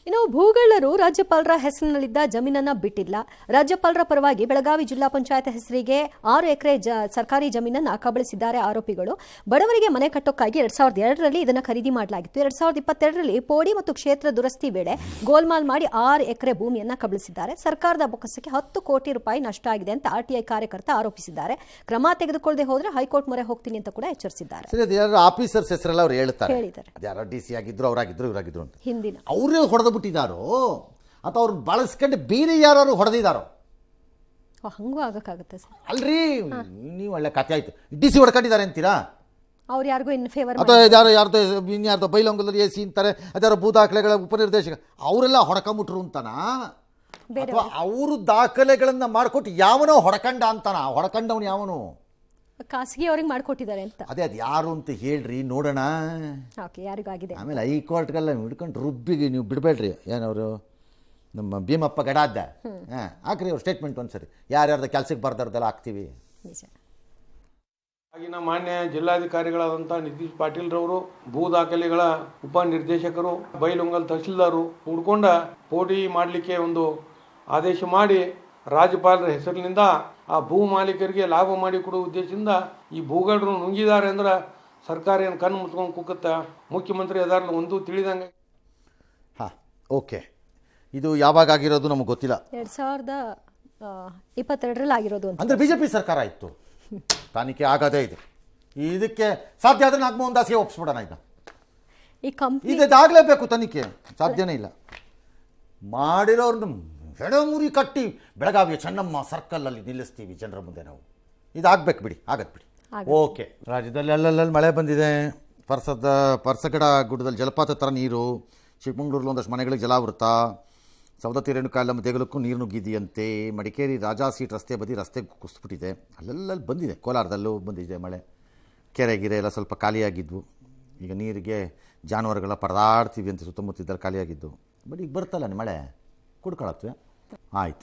ಇನ್ನು ಭೂಗಳ್ಳರು ರಾಜ್ಯಪಾಲರ ಹೆಸರಿನಲ್ಲಿದ್ದ ಜಮೀನನ್ನ ಬಿಟ್ಟಿಲ್ಲ. ರಾಜ್ಯಪಾಲರ ಪರವಾಗಿ ಬೆಳಗಾವಿ ಜಿಲ್ಲಾ ಪಂಚಾಯತ್ ಹೆಸರಿಗೆ 6 ಎಕರೆ ಸರ್ಕಾರಿ ಜಮೀನನ್ನ ಕಬಳಿಸಿದ್ದಾರೆ ಆರೋಪಿಗಳು. ಬಡವರಿಗೆ ಮನೆ ಕಟ್ಟೋಕ್ಕಾಗಿ 2002ರಲ್ಲಿ ಇದನ್ನು ಖರೀದಿ ಮಾಡಲಾಗಿತ್ತು. 2022ರಲ್ಲಿ ಪೋಡಿ ಮತ್ತು ಕ್ಷೇತ್ರ ದುರಸ್ತಿ ವೇಳೆ ಗೋಲ್ಮಾಲ್ ಮಾಡಿ 6 ಎಕರೆ ಭೂಮಿಯನ್ನ ಕಬಳಿಸಿದ್ದಾರೆ. ಸರ್ಕಾರದ ಬೊಕ್ಕಸಕ್ಕೆ 10 ಕೋಟಿ ರೂಪಾಯಿ ನಷ್ಟ ಆಗಿದೆ ಅಂತ ಆರ್ಟಿಐ ಕಾರ್ಯಕರ್ತ ಆರೋಪಿಸಿದ್ದಾರೆ. ಕ್ರಮ ತೆಗೆದುಕೊಳ್ಳದೆ ಹೋದ್ರೆ ಹೈಕೋರ್ಟ್ ಮೊರೆ ಹೋಗ್ತೀನಿ ಅಂತ ಕೂಡ ಎಚ್ಚರಿಸಿದ್ದಾರೆ. ಆಫೀಸರ್ಸ್ ಹೆಸರೆಲ್ಲ ಅವ್ರು ಹೇಳ್ತಾರೆ, ಯಾರು ಡಿಸಿ ಆಗಿದ್ರು ಅವರಾಗಿದ್ರು ಇವರಾಗಿದ್ರು ಅಂತ. ಹಿಂದಿನ ಅವರೇ ಹೊಡೆದು ಬಿಟ್ಟಿದ್ದಾರೋ ಅಥವಾ ಅವ್ರನ್ನ ಬಳಸ್ಕೊಂಡು ಬೇರೆ ಯಾರು ಹೊಡೆದಿದ್ದಾರೋ? ಹಂಗೂ ಆಗಕ್ಕಾಗುತ್ತೆ ಸರ್. ಅಲ್ರಿ, ನೀವು ಒಳ್ಳೆ ಕತೆ ಆಯ್ತು. ಡಿಸಿ ಹೊಡ್ಕೊಂಡಿದ್ದಾರೆ ಅಂತೀರಾ? ಅವ್ರು ಯಾರಿಗೂ ಇನ್ ಫೇವರ್ ಅಥವಾ ಯಾರ್ದೋ ಬೈಲೊಂಗಲಲ್ಲಿ ಎಸಿ ಅಂತಾರೆ, ಅದ್ಯಾರೋ ಭೂ ದಾಖಲೆಗಳ ಉಪನಿರ್ದೇಶಕ ಅವರೆಲ್ಲ ಹೊಡ್ಕೊಂಬಿಟ್ರು ಅಂತನಾ? ಅಥವಾ ಅವರು ದಾಖಲೆಗಳನ್ನ ಮಾಡಿಕೊಟ್ಟು ಯಾವನೋ ಹೊಡ್ಕಂಡ ಅಂತಾನ? ಹೊಡ್ಕಂಡವನು ಯಾವನು? ಖಾಸಗಿ ಅವ್ರಿಗೆ ಮಾಡ್ಕೊಟ್ಟಿದ್ದಾರೆ ಅಂತ. ಅದೇ ಅದು ಯಾರು ಅಂತ ಹೇಳ್ರಿ ನೋಡೋಣ. ಯಾರಿಗಾಗಿದೆ ಆಮೇಲೆ ಹೈಕೋರ್ಟ್ಗೆಲ್ಲ ಹಿಡ್ಕೊಂಡು ರುಬ್ಬಿಗೆ ನೀವು ಬಿಡಬೇಡ್ರಿ. ಏನವರು ನಮ್ಮ ಭೀಮಪ್ಪ ಗಡಾದ್ದ ಹಾಕ್ರಿ ಅವ್ರ ಸ್ಟೇಟ್ಮೆಂಟ್ ಒಂದ್ಸರಿ. ಯಾರ್ಯಾರ್ದ ಕೆಲ್ಸಕ್ಕೆ ಬರ್ದಾರ್ದೆಲ್ಲ ಹಾಕ್ತೀವಿ. ಆಗಿನ ಮಾನ್ಯ ಜಿಲ್ಲಾಧಿಕಾರಿಗಳಾದಂಥ ನಿತೀಶ್ ಪಾಟೀಲ್ರವರು, ಭೂ ದಾಖಲೆಗಳ ಉಪನಿರ್ದೇಶಕರು, ಬೈಲೊಂಗಲ್ ತಹಶೀಲ್ದಾರು ಹುಡ್ಕೊಂಡ ಪೋಡಿ ಮಾಡಲಿಕ್ಕೆ ಒಂದು ಆದೇಶ ಮಾಡಿ ರಾಜ್ಯಪಾಲರ ಹೆಸರಿನಿಂದ ಆ ಭೂ ಮಾಲೀಕರಿಗೆ ಲಾಭ ಮಾಡಿ ಕೊಡುವ ಉದ್ದೇಶದಿಂದ ಈ ಭೂಗಳ್ಳರು ನುಂಗಿದ್ದಾರೆ ಅಂದ್ರೆ ಸರ್ಕಾರ ಏನು ಕಣ್ಣು ಮುಚ್ಕೊಂಡು ಕುಕ್ಕತ್ತ? ಮುಖ್ಯಮಂತ್ರಿ ಅದಾರಲ್ಲ ಒಂದು ತಿಳಿದಂಗೆ. ಹಾಂ, ಓಕೆ. ಇದು ಯಾವಾಗ ಆಗಿರೋದು ನಮಗೆ ಗೊತ್ತಿಲ್ಲ. 2022ರಲ್ಲಿ ಆಗಿರೋದು ಅಂದರೆ ಬಿಜೆಪಿ ಸರ್ಕಾರ ಇತ್ತು. ತನಿಖೆ ಆಗದೇ ಇದೆ. ಇದಕ್ಕೆ ಸಾಧ್ಯ ಆದರೆ ನಾಗಮೋಹನ್ ದಾಸ್ಗೆ ಒಪ್ಪಿಸ್ಬಿಡೋಣ. ಈಗ ಈ ಕಂಪ್ನಿ ಇದಾಗಲೇಬೇಕು, ತನಿಖೆ ಸಾಧ್ಯನೇ ಇಲ್ಲ. ಮಾಡಿರೋರ್ನ ಹೆಡಮುರಿ ಕಟ್ಟಿ ಬೆಳಗಾವಿಯ ಚೆನ್ನಮ್ಮ ಸರ್ಕಲಲ್ಲಿ ನಿಲ್ಲಿಸ್ತೀವಿ ಜನರ ಮುಂದೆ ನಾವು. ಇದಾಗಬೇಕು ಬಿಡಿ, ಆಗತ್ತೆ ಬಿಡಿ. ಓಕೆ. ರಾಜ್ಯದಲ್ಲಿ ಅಲ್ಲಲ್ಲಿ ಮಳೆ ಬಂದಿದೆ. ಪರ್ಸಗಡ ಗುಡ್ಡದಲ್ಲಿ ಜಲಪಾತ ಥರ ನೀರು. ಚಿಕ್ಕಮಂಗ್ಳೂರಲ್ಲಿ ಒಂದಷ್ಟು ಮನೆಗಳಿಗೆ ಜಲಾವೃತ. ಸವದತ್ತಿ ರೇಣುಕಾಯಲ್ಲಮ್ಮ ದೇಗುಲಕ್ಕೂ ನೀರು ನುಗ್ಗಿದೆಯಂತೆ. ಮಡಿಕೇರಿ ರಾಜಾ ಸೀಟ್ ರಸ್ತೆ ಬದಿ ರಸ್ತೆ ಕುಸಿದ್ಬಿಟ್ಟಿದೆ. ಅಲ್ಲೆಲ್ಲ ಬಂದಿದೆ. ಕೋಲಾರದಲ್ಲೂ ಬಂದಿದೆ ಮಳೆ. ಕೆರೆ ಗಿರೆ ಎಲ್ಲ ಸ್ವಲ್ಪ ಖಾಲಿಯಾಗಿದ್ವು. ಈಗ ನೀರಿಗೆ ಜಾನುವಾರುಗಳ ಪರದಾಡ್ತೀವಿ ಅಂತ ಸುತ್ತಮುತ್ತಿದ್ದಲ್ಲಿ ಖಾಲಿಯಾಗಿದ್ದು. ಬಟ್ ಈಗ ಬರ್ತಲ್ಲ ಮಳೆ, ಕುಡ್ಕೊಳತ್ವೆ. ಆಯಿತು.